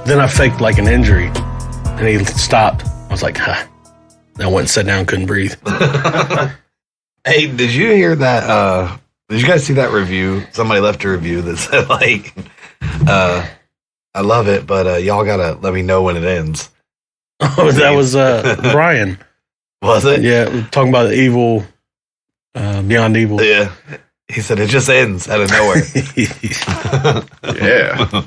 Then I faked like an injury, and he stopped. I was like, huh. I went and sat down, couldn't breathe. Hey, did you hear that? Did you guys see that review? Somebody left a review that said, like, I love it, but y'all gotta let me know when it ends. Oh, that was Brian. Was it? Yeah, talking about the evil, Beyond Evil. Yeah. He said it just ends out of nowhere. Yeah.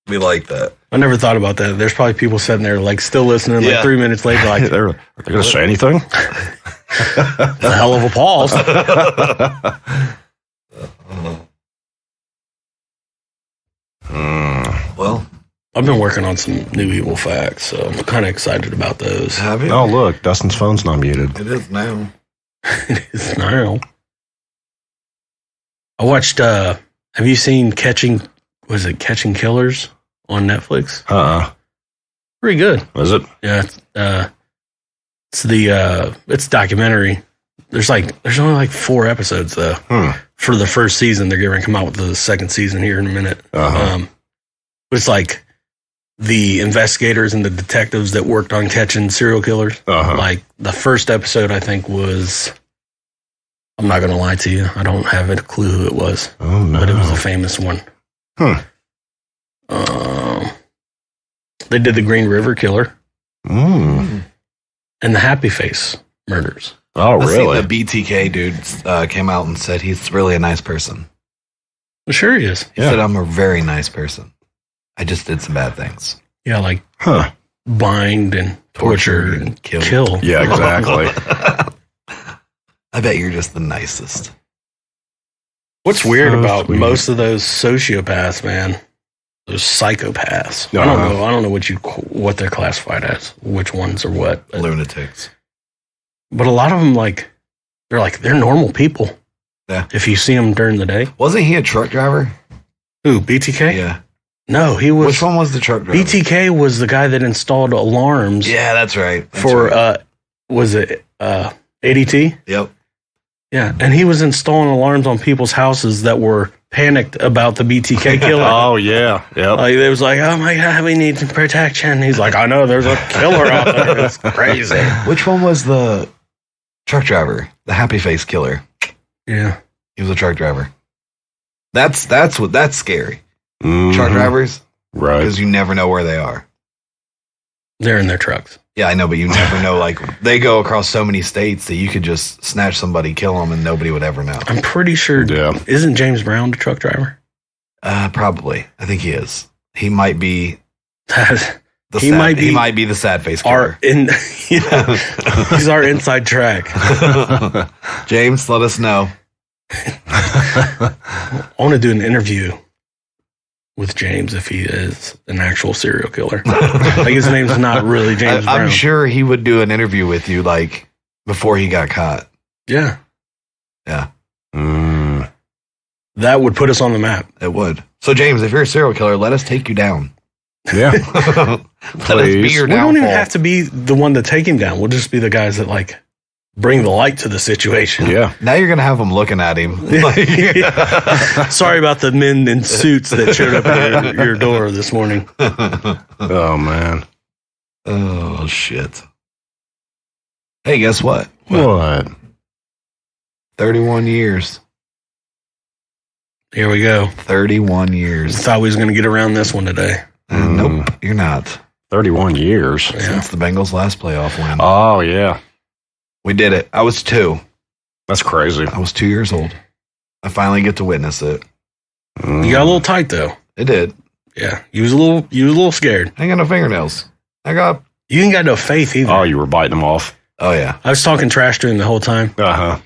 We like that. I never thought about that. There's probably people sitting there like still listening. Like 3 minutes later, like Are they going to say anything? a hell of a pause. Well, I've been working on some new evil facts, so I'm kind of excited about those. have you? Oh, look, Dustin's phone's not muted. It is now. It is now. I watched. Have you seen Catching Catching Killers on Netflix? Pretty good. Was it? Yeah, it's documentary. There's only like 4 episodes though. For the first season. They're going to come out with the second season here in a minute. But it's like the investigators and the detectives that worked on catching serial killers. Like the first episode, I think was. I'm not going to lie to you. I don't have a clue who it was. Oh no! But it was a famous one. They did the Green River Killer and the Happy Face murders. Oh, really? The BTK dude came out and said he's really a nice person. Well, sure he is. He said, I'm a very nice person. I just did some bad things. Yeah, like bind and torture and kill. Yeah, exactly. I bet you're just the nicest. What's weird So about sweet. most of those sociopaths, man? Those psychopaths. I don't know what they're classified as, which ones are what. Lunatics. But a lot of them, they're normal people. Yeah. If you see them during the day. Wasn't he a truck driver? Who, BTK? Yeah. No, he was. Which one was the truck driver? BTK was the guy that installed alarms. Yeah, that's right. Was it ADT? Yep. Yeah, and he was installing alarms on people's houses that were panicked about the BTK killer. Oh, yeah. Yep. Like, they was like, oh my God, we need some protection. He's like, I know, there's a killer out there. It's crazy. Which one was the truck driver? The happy face killer. Yeah. He was a truck driver. That's scary. Mhm. Truck drivers, Right. because you never know where they are. They're in their trucks. Yeah, I know, but you never know. Like, they go across so many states that you could just snatch somebody, kill them, and nobody would ever know. I'm pretty sure. Yeah. Isn't James Brown the truck driver? Probably. I think he is. He might be He might be the sad face killer. He's our inside track. James, let us know. I want to do an interview with James if he is an actual serial killer. Like his name's not really James Brown. I'm sure he would do an interview with you, like, before he got caught. Yeah. Yeah, That would put us on the map. it would. So, James, if you're a serial killer, let us take you down. Yeah. Let us be your We don't even downfall. have to be the one to take him down. We'll just be the guys that like bring the light to the situation. Yeah. Now you're going to have them looking at him. Sorry about the men in suits that showed up at your door this morning. Oh, man. Oh, shit. Hey, guess what? What? 31 years. Here we go. 31 years. Thought we was going to get around this one today. Nope, you're not. 31 years. Since the Bengals' last playoff win. Oh, yeah. We did it. I was 2. That's crazy. I was 2 years old. I finally get to witness it. You got a little tight though. It did. Yeah, you was a little scared. I ain't got no fingernails. You ain't got no faith either. Oh, you were biting them off. Oh, yeah. I was talking trash to him the whole time, Uh-huh.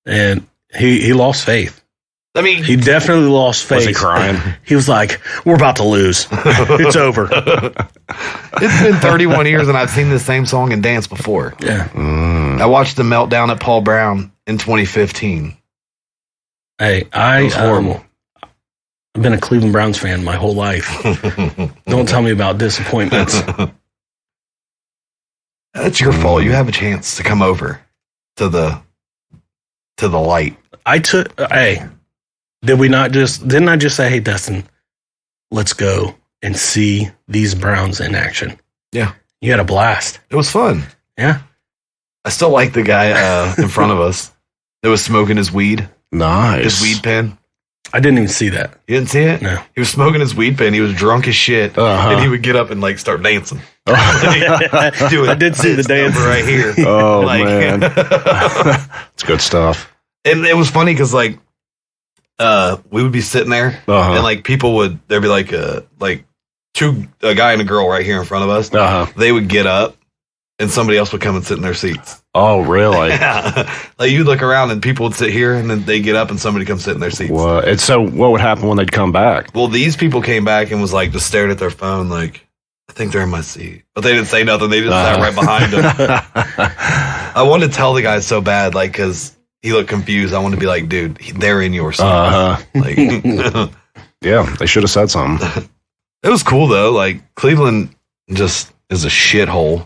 and he lost faith. I mean, He definitely lost faith. Was he crying? He was like, "We're about to lose. It's over." it's been 31 years and I've seen this same song and dance before. Yeah. I watched the meltdown at Paul Brown in 2015. Hey, It was horrible. I've been a Cleveland Browns fan my whole life. Don't tell me about disappointments. That's your fault. You have a chance to come over to the light. Didn't I just say, "Hey, Dustin, let's go and see these Browns in action. Yeah. You had a blast. It was fun. Yeah. I still like the guy in front of us that was smoking his weed, Nice. his weed pen. I didn't even see that. You didn't see it? No. He was smoking his weed pen. He was drunk as shit, and he would get up and like start dancing. I did see the dance right here. Oh, man. It's good stuff. And it was funny because like we would be sitting there, and like people would, there'd be like a guy and a girl right here in front of us. They would get up, and somebody else would come and sit in their seats. Oh, really? Like you'd look around and people would sit here, and then they get up and somebody comes sit in their seats. What? And so what would happen when they'd come back? Well, these people came back and was like just stared at their phone, like I think they're in my seat, but they didn't say nothing. They just sat right behind them. I wanted to tell the guy so bad, like because he looked confused. I wanted to be like, dude, they're in your seat. Like, yeah, they should have said something. It was cool though. Like Cleveland just is a shithole.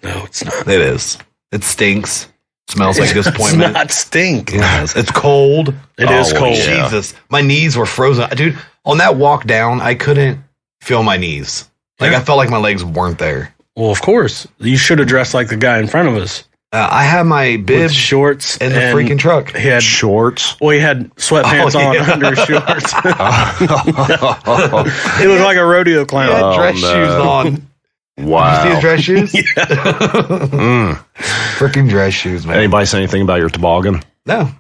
No, it's not. It is. It stinks. Smells like disappointment. It's not stink. Yes. It's cold. It is cold. Yeah. Jesus. My knees were frozen. Dude, on that walk down, I couldn't feel my knees. Like, I felt like my legs weren't there. Well, of course. You should have dressed like the guy in front of us. I had my With bib shorts in the freaking truck. He had Shorts. Well, he had sweatpants on under his shorts. He looked like a rodeo He clown. had dress no. shoes on. Wow. Did you see his dress shoes? Mm. Freaking dress shoes, man. Anybody say anything about your toboggan? No.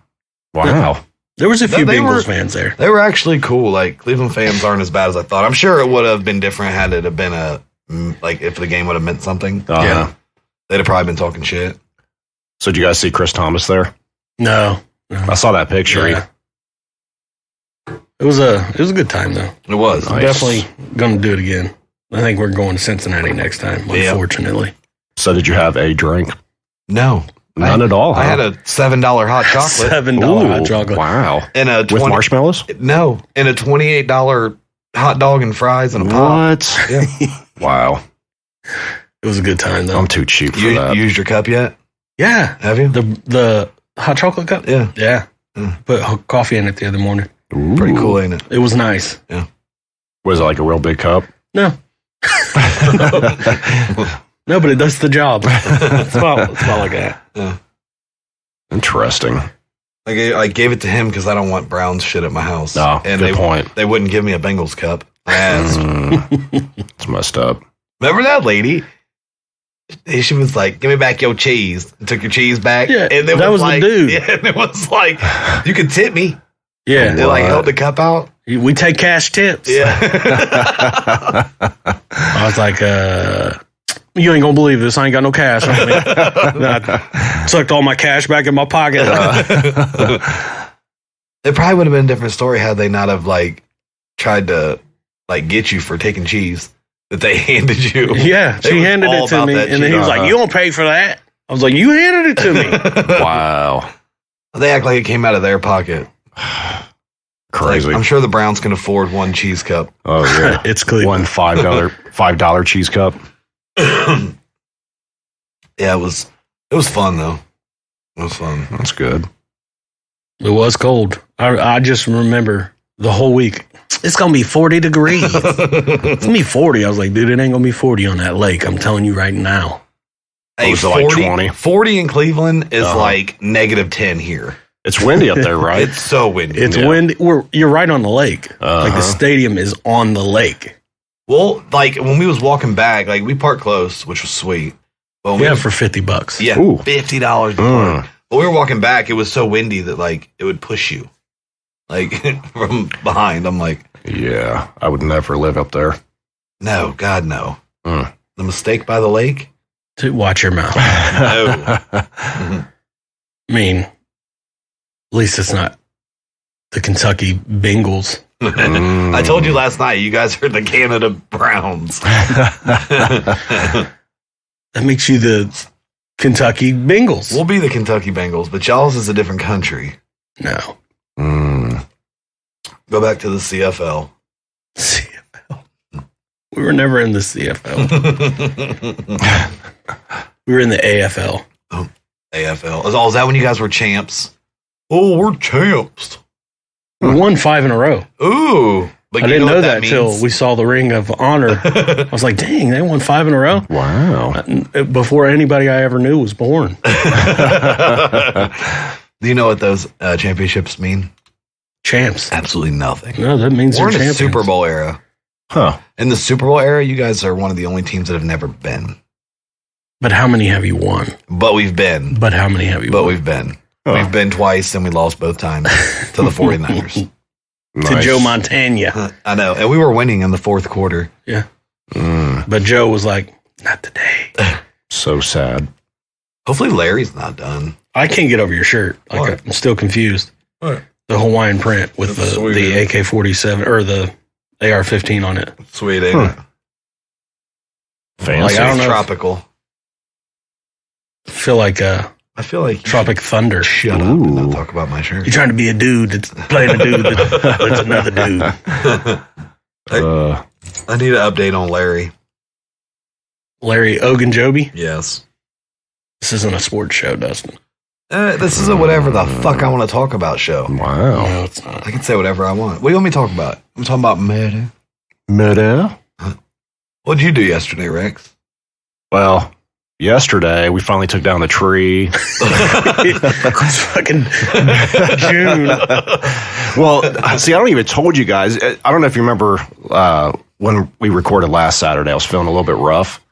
Wow. There was a few They Bengals were- fans there. They were actually cool. Like, Cleveland fans aren't as bad as I thought. I'm sure it would have been different had it have been if the game would have meant something. Yeah. They'd have probably been talking shit. So did you guys see Chris Thomas there? No. I saw that picture. Yeah. It was a good time though. It was. Nice. Definitely gonna do it again. I think we're going to Cincinnati next time, Yeah. unfortunately. So did you have a drink? No. None at all. I had a $7 hot chocolate $7 hot chocolate. Wow. and a With marshmallows? No, and a $28 hot dog and fries and a pop. What? Yeah. Wow. It was a good time though. I'm too cheap for You that. used your cup yet? Yeah. Have you? The hot chocolate cup? Yeah. Yeah. Mm. Put coffee in it the other morning. Ooh. Pretty cool, ain't it? It was nice. Was it like a real big cup? No. No, but it does the job. It's about like that. Interesting. I gave it to him because I don't want Browns shit at my house. Oh, and good point. They wouldn't give me a Bengals cup. I asked. It's messed up. Remember that lady? She was like, "Give me back your cheese." And took your cheese back. Yeah, and it that was the like, dude. Yeah, and it was like, "You can tip me." Yeah. They like What? held the cup out. We take cash tips. Yeah. I was like, you ain't gonna believe this. I ain't got no cash on me. And I sucked all my cash back in my pocket. It probably would have been a different story had they not have like tried to like get you for taking cheese that they handed you. Yeah, They she was handed all it to about me, that and then he was cheese. like, "You don't pay for that." I was like, "You handed it to me." Wow. They act like it came out of their pocket. Crazy. Like, I'm sure the Browns can afford one cheese cup. Oh, yeah. It's Cleveland. One $5 cheese cup. Yeah, it was fun though. It was fun. That's good. It was cold. I just remember the whole week. It's gonna be 40 degrees. It's gonna be 40. I was like, dude, it ain't gonna be 40 on that lake. I'm telling you right now. Hey, was it like 20? 40 in Cleveland is Uh-huh. like -10 here. It's windy up there, right? It's so windy. It's Yeah. windy. You're right on the lake. Like the stadium is on the lake. Well, like when we was walking back, like we parked close, which was sweet. But when Yeah, we, for $50. yeah, Ooh. $50 to park. Mm. But we were walking back, it was so windy that like it would push you. Like from behind. I'm like, Yeah, I would never live up there. no, God no. Mm. The mistake by the lake? To watch your mouth. I mean, at least it's not the Kentucky Bengals. Mm. I told you last night, you guys are the Canada Browns. That makes you the Kentucky Bengals. We'll be the Kentucky Bengals, but y'all's is a different country. No. Mm. Go back to the CFL. CFL. We were never in the CFL. We were in the AFL. AFL. Is that when you guys were champs? Oh, we're champs. We won 5 in a row. Ooh. But I you didn't know what that till means? we saw the Ring of Honor. I was like, dang, they won 5 in a row. Wow. Before anybody I ever knew was born. Do you know what those championships mean? Champs. Absolutely nothing. No, that means We're in they're a champions. Super Bowl era. Huh. In the Super Bowl era, you guys are one of the only teams that have never been. But how many have you won? But we've been. But how many have you But won? we've been. Huh. We've been twice and we lost both times to the 49ers. To Nice. Joe Montana. I know. And we were winning in the fourth quarter. Yeah. Mm, But Joe was like, not today. so sad. Hopefully Larry's not done. I can't get over your shirt. Like, What? I'm still confused. What? The Hawaiian print with That's sweet. the AK-47 or the AR-15 on it. Sweet, ain't it? Fancy. Like, I don't know. Tropical. I feel like I feel like Tropic Thunder. shut up and not Ooh. talk about my shirt. You're trying to be a dude that's playing a dude that's another dude. I need an update on Larry. Larry Ogunjobi. Yes. This isn't a sports show, Dustin. This is a whatever the fuck I want to talk about show. Wow. No, it's not. I can say whatever I want. What do you want me to talk about? I'm talking about murder. Murder? What'd you do yesterday, Rex? Well, yesterday we finally took down the tree. It's fucking June. Well, see, I don't even told you guys. I don't know if you remember when we recorded last Saturday. I was feeling a little bit rough.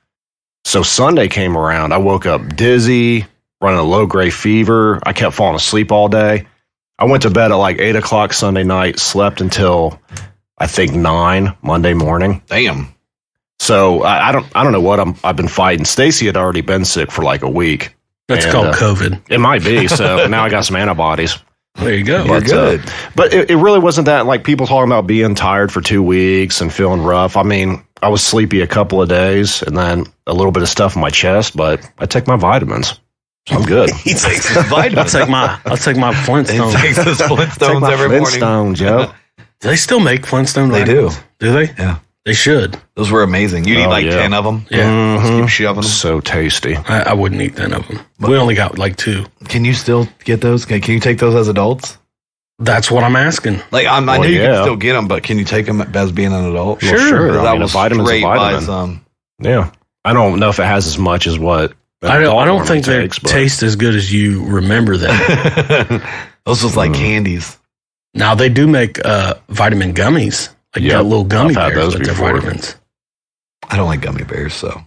So Sunday came around. I woke up dizzy, running a low-grade fever. I kept falling asleep all day. I went to bed at like 8 o'clock Sunday night, slept until I think 9 Monday morning. Damn. So I don't know what I've been fighting. Stacy had already been sick for like a week. That's And, called COVID. It might be. So now I got some antibodies. There you go. You're But, good. But it really wasn't that, like people talking about being tired for 2 weeks and feeling rough. I mean, I was sleepy a couple of days and then a little bit of stuff in my chest, but I take my vitamins. So I'm good. He takes his I'll vitamins. take my He Flintstone. takes his Take Flintstones my every morning. Flintstones, yo. Do they still make Flintstone They vitamins? Do they? Yeah. They should. Those were amazing. You'd eat Oh, like yeah. 10 of them. Yeah. Mhm. Keep shoving them. So tasty. I wouldn't eat 10 of them. We only got like 2. Can you still get those? Can you take those as adults? That's what I'm asking. Like I Well, know you yeah. can still get them, but can you take them as being an adult? Well, sure. Because I I mean, a was vitamin's a straight by vitamin. some. Yeah. I don't know if it has as much as what an I adult don't normally think they takes, but- taste as good as you remember them. Those was like candies. Now they do make vitamin gummies, like Yep, got little gummy I've had bears those with their before. vitamins. I don't like gummy bears, so.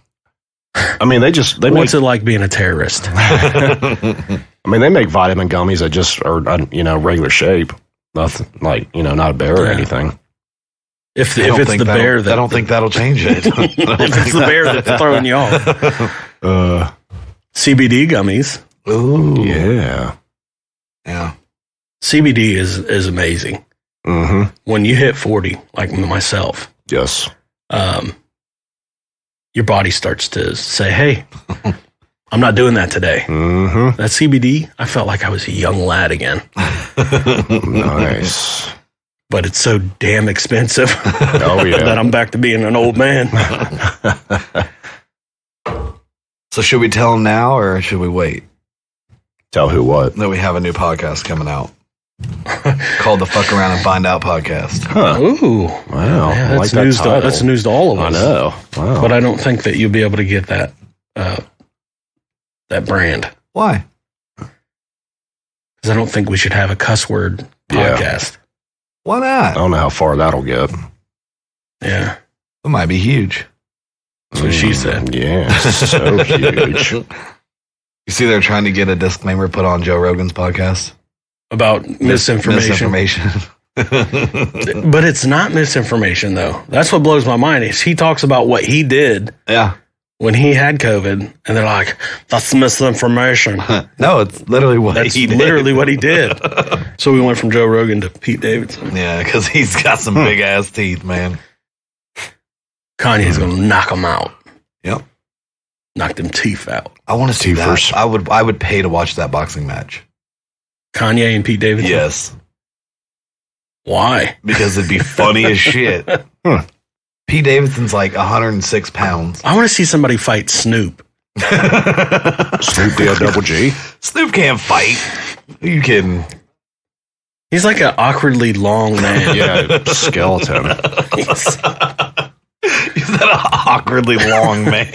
I mean, they make What's it like being a terrorist? I mean, they make vitamin gummies that just are, regular shape. Nothing like, not a bear or Yeah. anything. If I don't it's think the that'll- bear that I don't think that'll change it. if it's the bear that's throwing you off. CBD gummies. Ooh. Yeah. Yeah. CBD is amazing. Mm-hmm. When you hit 40, like myself, Yes. your body starts to say, "Hey, I'm not doing that today." Mm-hmm. That CBD, I felt like I was a young lad again. Nice. But it's so damn expensive Oh, yeah. that I'm back to being an old man. So should we tell them now or should we wait? Tell who what. That we have a new podcast coming out called the Fuck Around and Find Out podcast. Huh. Ooh, Wow. yeah, I like that's that news. title. That's news to all of I us. know. Wow. But I don't think that you'll be able to get that that brand Why? because I don't think we should have a cuss word Yeah. podcast. Why I not? don't know how far that'll get. Yeah, It might be huge. that's what she said. Yeah. So huge. You see, they're trying to get a disclaimer put on Joe Rogan's podcast. About misinformation. Misinformation. But it's not misinformation though. That's what blows my mind. Is he talks about what he did Yeah. when he had COVID, and they're like, "That's misinformation." No, it's literally what That's he did. literally what he did. So we went from Joe Rogan to Pete Davidson. Yeah, because he's got some big ass teeth, man. Kanye's gonna knock him out. Yep. Knock them teeth out. I want to see that. Teethers. I would pay to watch that boxing match. Kanye and Pete Davidson. Yes, Why? because it'd be funny as shit. Pete Davidson's like 106 pounds. I want to see somebody fight Snoop. Snoop D-O-double-G. Snoop can't fight. Are you kidding? He's like an awkwardly long man. Yeah, skeleton. He's that awkwardly long man.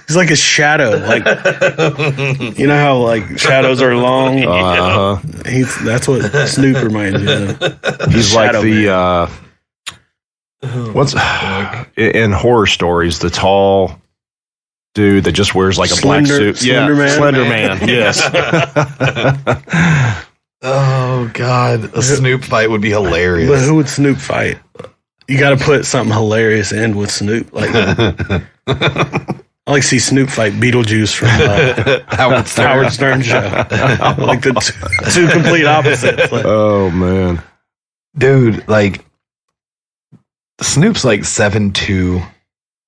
He's like a shadow. Like, you know how like shadows are long? That's what Snoop reminds me of. He's like Shadow the what's in horror stories, the tall dude that just wears like a black suit. Slender Man. Slender Man. Yes. Oh God, a Snoop fight would be hilarious. But who would Snoop fight? You got to put something hilarious in with Snoop. Like, I like to see Snoop fight Beetlejuice from Howard Stern show. Like the two complete opposites. Like, Oh man, dude, like Snoop's like 7'2",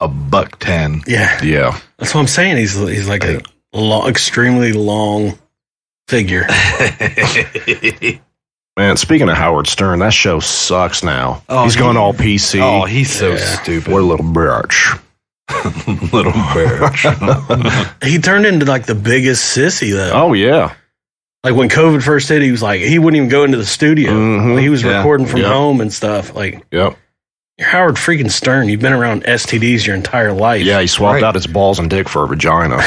$110. yeah. that's what I'm saying. He's like a long, extremely long figure. Man, speaking of Howard Stern, that show sucks now. Oh, he's gone all PC. Oh, he's so Yeah. stupid. What a little bitch. little bitch. He turned into like the biggest sissy though. Oh yeah. Like when COVID first hit, he was like, he wouldn't even go into the studio. Mhm. He was Yeah. recording from Yep. home and stuff. Like, Yep. you're Howard freaking Stern. You've been around STDs your entire life. Yeah, he swapped Right. out his balls and dick for a vagina.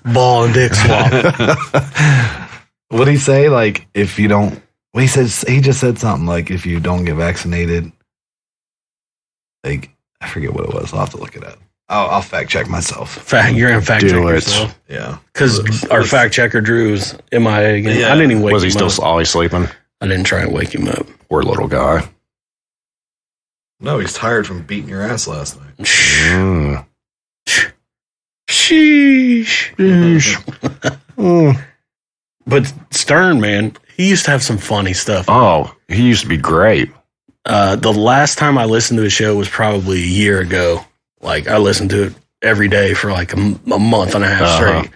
Ball and dick swap. What'd he say? Like, if you don't, well, he just said something like, if you don't get vaccinated, like, I forget what it was. I'll have to look it up. I'll fact check myself. You're in fact check Do it. yourself. Yeah. Because our fact checker Drew is MIA again. Yeah. I didn't even wake Was he him still up. always sleeping? I didn't try and wake him up. Poor little guy. No, he's tired from beating your ass last night. Mm. Sheesh. Mm. But Stern, man, he used to have some funny stuff. Oh, he used to be great. The last time I listened to his show was probably a year ago. Like, I listened to it every day for like a month and a half straight.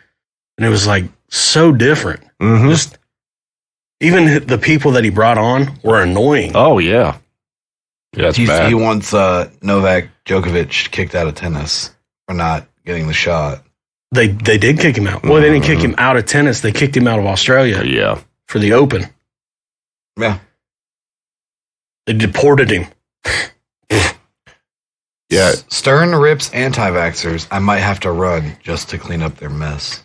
And it was like so different. Mhm. Just even the people that he brought on were annoying. Oh yeah. Yeah, it's bad. He wants Novak Djokovic kicked out of tennis for not getting the shot. They did kick him out. Well, they didn't kick him out of tennis. They kicked him out of Australia Yeah. for the Open. Yeah. They deported him. Yeah. Stern rips anti-vaxxers. I might have to run just to clean up their mess.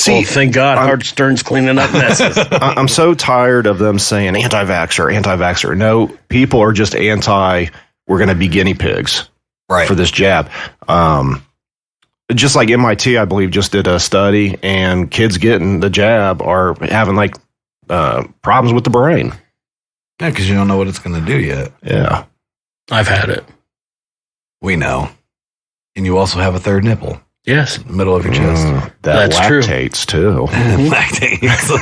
Well, thank God Howard Stern's cleaning up messes. I'm so tired of them saying anti-vaxxer. No, people are just anti. We're going to be guinea pigs Right. for this jab. Just like MIT, I believe, just did a study, and kids getting the jab are having like problems with the brain. Yeah, because you don't know what it's going to do yet. Yeah. I've had it. We know. And you also have a third nipple Yes. in the middle of your chest. That That's true. lactates too. Lactates.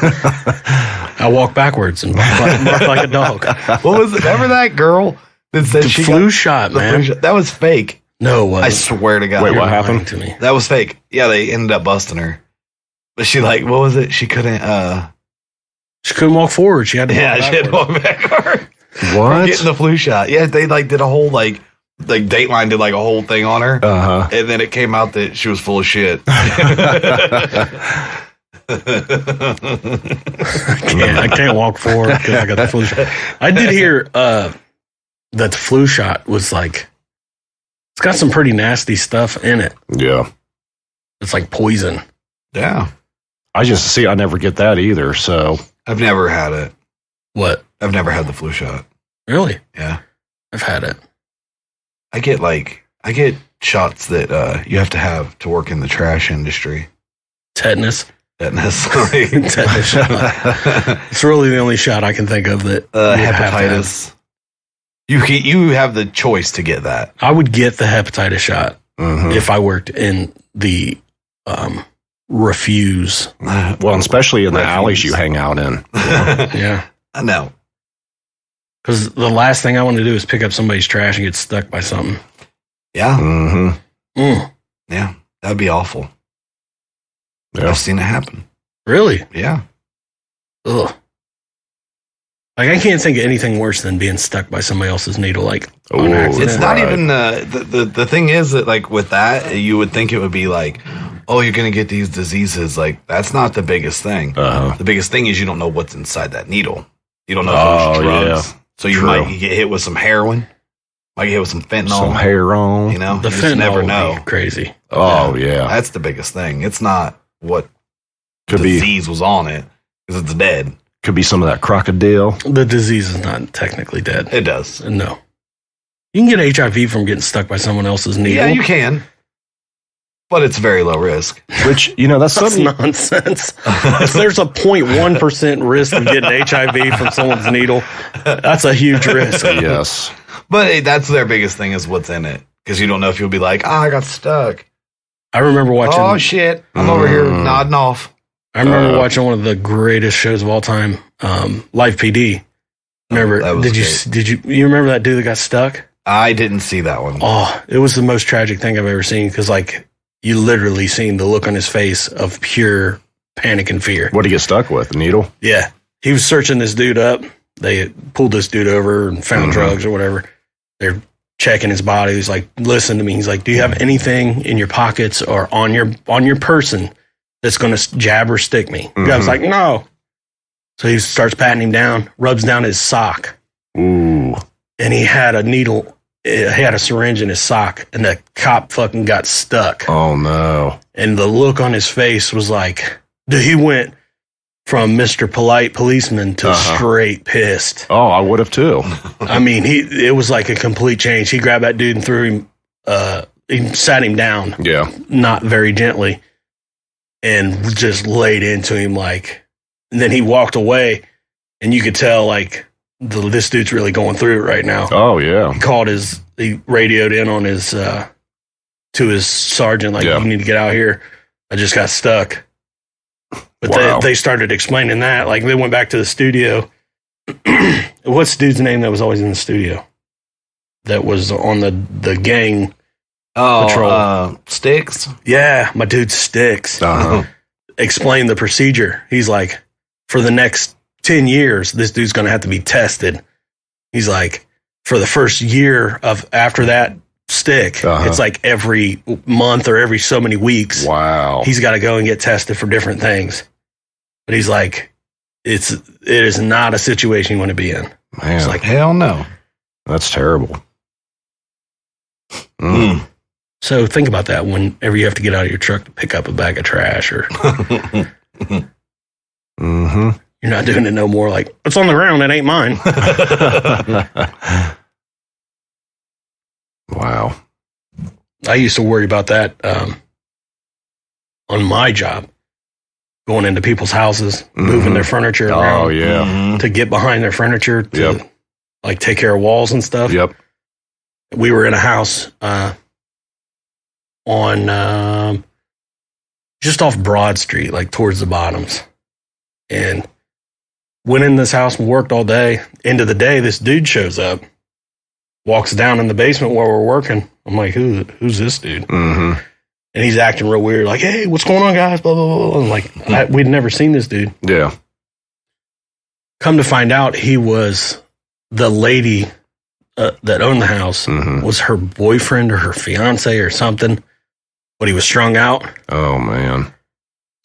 I walk backwards and bark like a dog. What was it? Remember that girl that said The she flu got shot, the man. flu shot? That was fake. No, it wasn't. I swear to God. Wait, You're what lying happened? to me? That was fake. Yeah, they ended up busting her. But she like, what was it? She couldn't She couldn't walk forward. She had to walk she had to backward. walk backward. What? Getting the flu shot. Yeah, they like did a whole like Dateline did like a whole thing on her. Uh-huh. And then it came out that she was full of shit. I can't walk forward because I got the flu shot. I did hear that the flu shot was like, it's got some pretty nasty stuff in it. Yeah. It's like poison. Yeah. I never get that either. So I've never had it. What? I've never had the flu shot. Really? Yeah. I've had it. I get shots that you have to have to work in the trash industry. Tetanus. Tetanus. Tetanus shot. It's really the only shot I can think of that you have to have. Hepatitis. You have the choice to get that. I would get the hepatitis shot mhm. if I worked in the refuse. Well, especially in the Refuse. alleys you hang out in. Yeah. I know. Because the last thing I want to do is pick up somebody's trash and get stuck by something. Yeah. Mm-hmm. Mm, Yeah. That'd be awful. Yeah. I've seen it happen. really? Yeah. Ugh. Like, I can't think of anything worse than being stuck by somebody else's needle, like, on Ooh. accident. It's not Right. even the thing is that like with that you would think it would be like oh, you're going to get these diseases. Like, that's not the biggest thing. The biggest thing is you don't know what's inside that needle. You don't know if there's drugs. Yeah. So you might get hit with some heroin. Might get hit with some fentanyl. Some heroin. You know, The you fentanyl just never would know. be crazy. Oh, yeah. That's the biggest thing. It's not what Could be disease was on it, because it's dead. could be some of that crocodile. The disease is not technically dead. It does. No. You can get HIV from getting stuck by someone else's needle. Yeah, you can. But it's very low risk. Which, you know, that's That's something. nonsense. If there's a 0.1% risk of getting HIV from someone's needle, that's a huge risk. Yes. But hey, that's their biggest thing is what's in it. Because you don't know if you'll be like, I got stuck. I remember watching. Oh, shit. I'm over here nodding off. I remember watching one of the greatest shows of all time, Live PD. Remember? That was Did you remember that dude that got stuck? I didn't see that one. Oh, it was the most tragic thing I've ever seen because, like, you literally seen the look on his face of pure panic and fear. What did he get stuck with? The needle? Yeah. He was searching this dude up. They pulled this dude over and found drugs or whatever. They're checking his body. He's like, listen to me. He's like, do you have anything in your pockets or on your person that's going to jab or stick me? The guy was like, no. So he starts patting him down, rubs down his sock. Ooh. And he had a needle. He had a syringe in his sock, and the cop fucking got stuck. Oh, no. And the look on his face was like, dude, he went from Mr. Polite Policeman to straight pissed. Oh, I would have too. I mean, it was like a complete change. He grabbed that dude and threw him, he sat him down, Yeah. not very gently, and just laid into him like, and then he walked away, and you could tell like, this dude's really going through it right now. Oh, yeah. He radioed in on his, to his sergeant, like, Yeah. you need to get out here. I just got stuck. But Wow. they started explaining that. Like, they went back to the studio. What's the dude's name that was always in the studio? That was on the gang patrol. Sticks? Yeah, my dude Sticks. Uh-huh. Explained the procedure. He's like, for the next 10 years, this dude's going to have to be tested. He's like, for the first year of after that stick, it's like every month or every so many weeks, Wow. he's got to go and get tested for different things. But he's like, it is not a situation you want to be in. Man, It's like, Hell no. that's terrible. so think about that whenever you have to get out of your truck to pick up a bag of trash, or Mm-hmm. you're not doing it no more. Like, it's on the ground, it ain't mine. Wow. I used to worry about that on my job, going into people's houses, moving their furniture around. Oh, yeah. Mhm. To get behind their furniture to like take care of walls and stuff. Yep. We were in a house on just off Broad Street, like towards the bottoms, and went in this house and worked all day. End of the day, this dude shows up, walks down in the basement where we're working. I'm like, who's this dude? Mm-hmm. And he's acting real weird, like, hey, what's going on, guys? Blah, blah, blah. I'm like, we'd never seen this dude. Yeah. Come to find out, he was the lady that owned the house, was her boyfriend or her fiance or something, but he was strung out. Oh, man.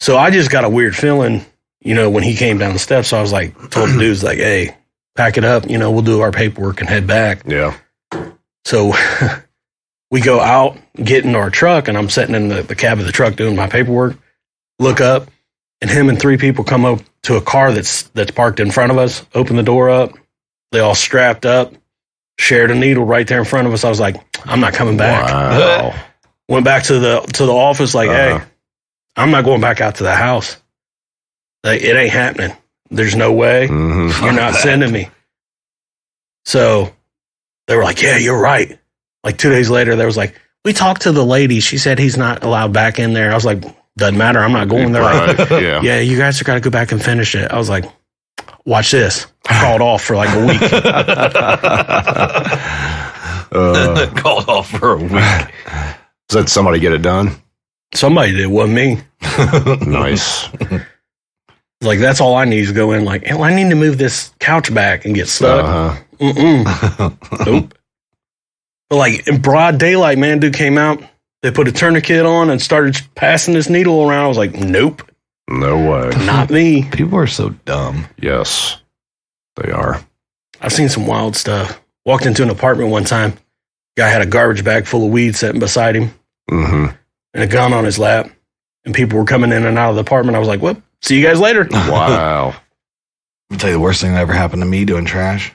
So I just got a weird feeling, when he came down the steps. So I was like, told the dudes, like, hey, pack it up. We'll do our paperwork and head back. Yeah. So we go out, get in our truck, and I'm sitting in the cab of the truck doing my paperwork. Look up, and him and three people come up to a car that's parked in front of us, open the door up. They all strapped up, shared a needle right there in front of us. I was like, I'm not coming back. Wow. Went back to the office, like, hey, I'm not going back out to the house. Like, it ain't happening. There's no way. You're not sending me. So they were like, yeah, you're right. Like 2 days later, they was like, we talked to the lady. She said he's not allowed back in there. I was like, doesn't matter. I'm not going there. Like, Right. Yeah. yeah, you guys are got to go back and finish it. I was like, watch this. I called off for like a week. Called off for a week. Did somebody get it done? Somebody did, wasn't me. Nice. Like, that's all I need is to go in. Like, hey, I need to move this couch back and get stuck. Nope. But like in broad daylight, man, dude came out, They put a tourniquet on and started passing this needle around. I was like, nope, No way. not me. People are so dumb. Yes, they are. I've seen some wild stuff. Walked into an apartment one time. Guy had a garbage bag full of weed sitting beside him Mm-hmm. and a gun on his lap. And people were coming in and out of the apartment. I was like, well, see you guys later. Wow. I'll tell you the worst thing that ever happened to me doing trash.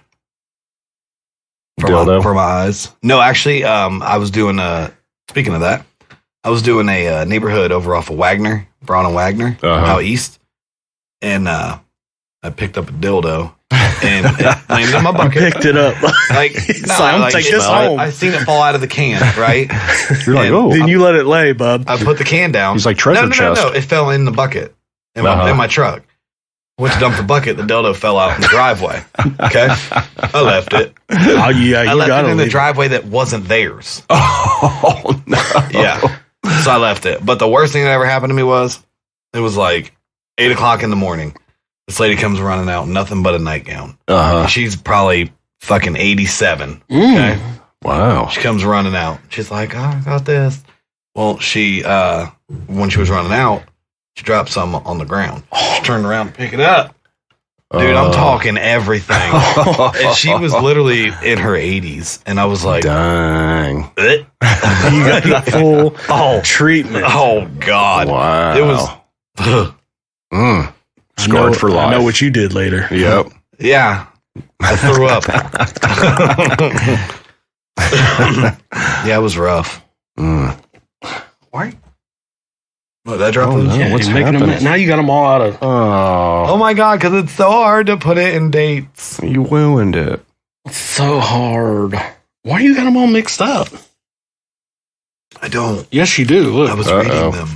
Dildo? For my eyes. No, actually, I was doing speaking of that, I was doing a neighborhood over off of Wagner, Braun and Wagner, out east. And I picked up a dildo and it landed in my I bucket. picked it up. Like, So I'm take this home. I seen it fall out of the can, right? You're like, And oh. Then you let it lay, bub. I put the can down. He's like treasure chest. No. It fell in the bucket in my truck. Went to dump the bucket. The dildo fell out in the driveway. Okay. I left it. Oh, yeah, I you left got it to in the leave. driveway that wasn't theirs. Oh, no. Yeah. So I left it. But the worst thing that ever happened to me was it was like 8 o'clock in the morning. This lady comes running out, nothing but a nightgown. Uh-huh. She's probably fucking 87. Mm. Okay. Wow. She comes running out. She's like, oh, I got this. Well, she, when she was running out, she dropped some on the ground. She turned around and picked it up. Dude, I'm talking everything. And she was literally in her 80s. And I was like, Dang. "Eh." You got the full treatment. Oh, God. Wow. It was, Scarred for life. I know what you did later. Yep. yeah. I threw up. Yeah, it was rough. Mm. Why? What, that dropped? Oh, no. Yeah, What's you're making them, happened? now you got them all out of. Oh, Oh, my God, because it's so hard to put it in dates. you ruined it. It's so hard. Why you got them all mixed up? I don't. Yes, you do. Look. I was Uh-oh. reading them.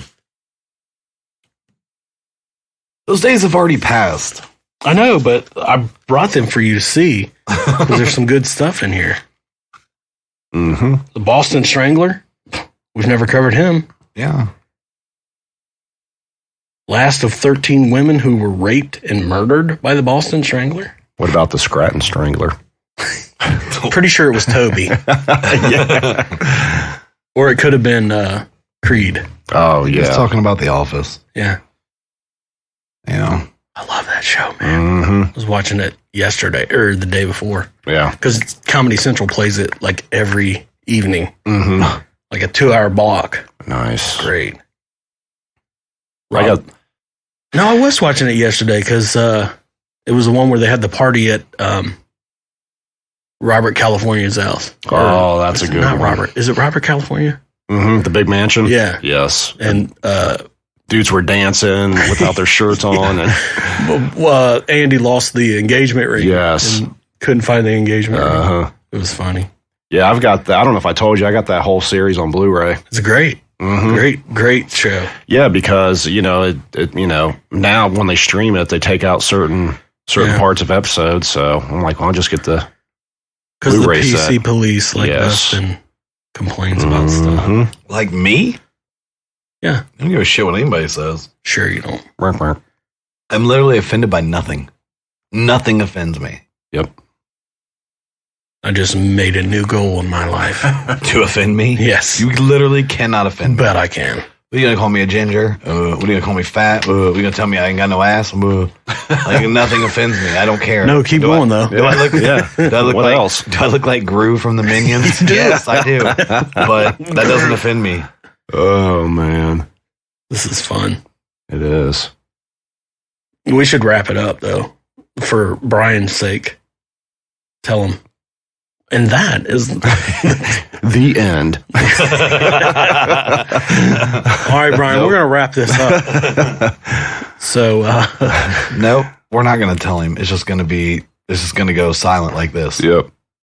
Those days have already passed. I know, but I brought them for you to see because there's some good stuff in here. Mm-hmm. The Boston Strangler. We've never covered him. Yeah. Last of 13 women who were raped and murdered by the Boston Strangler. What about the Scranton Strangler? Pretty sure it was Toby. Yeah. Or it could have been Creed. Oh, He's yeah. talking about The Office. Yeah. You know? I love that show, man. Mm-hmm. I was watching it yesterday or the day before Yeah. because Comedy Central plays it like every evening, Mm-hmm. like a 2-hour block. Nice. Great. I got. No, I was watching it yesterday because it was the one where they had the party at Robert California's house. Oh, that's a good Not one. Robert. Is it Robert California? Mm-hmm. The big mansion. Yeah. Yes. And Dudes were dancing without their shirts on, and Andy lost the engagement ring. Yes. And couldn't find the engagement ring. uh-huh. It was funny. Yeah, I've got that. I don't know if I told you, I got that whole series on Blu-ray. It's great. Mm-hmm. Great show. Yeah, because it now when they stream it, they take out certain Yeah. parts of episodes. So I'm like, well, I'll just get the Because the Blu-ray PC set. police like Yes. us and complains about stuff. Mhm. Like me? Yeah. I don't give a shit what anybody says. Sure you don't. Womp womp. I'm literally offended by nothing. Nothing offends me. Yep. I just made a new goal in my life. To offend me? Yes. You literally cannot offend me. Bet I can. What are you going to call me a ginger? What are you going to call me fat? What are you going to tell me I ain't got no ass? Like, nothing offends me. I don't care. No, keep Do going I, though. Do I look? Yeah. Do I look What like? else? Do I look like Gru from the Minions? Yes, I do. But that doesn't offend me. Oh man, This is fun. it is. We should wrap it up though, for Brian's sake. Tell him. And that is The end. all right, Brian. We're gonna wrap this up. So Nope, we're not going to tell him. It's just going to be. It's just going to go silent like this. Yep.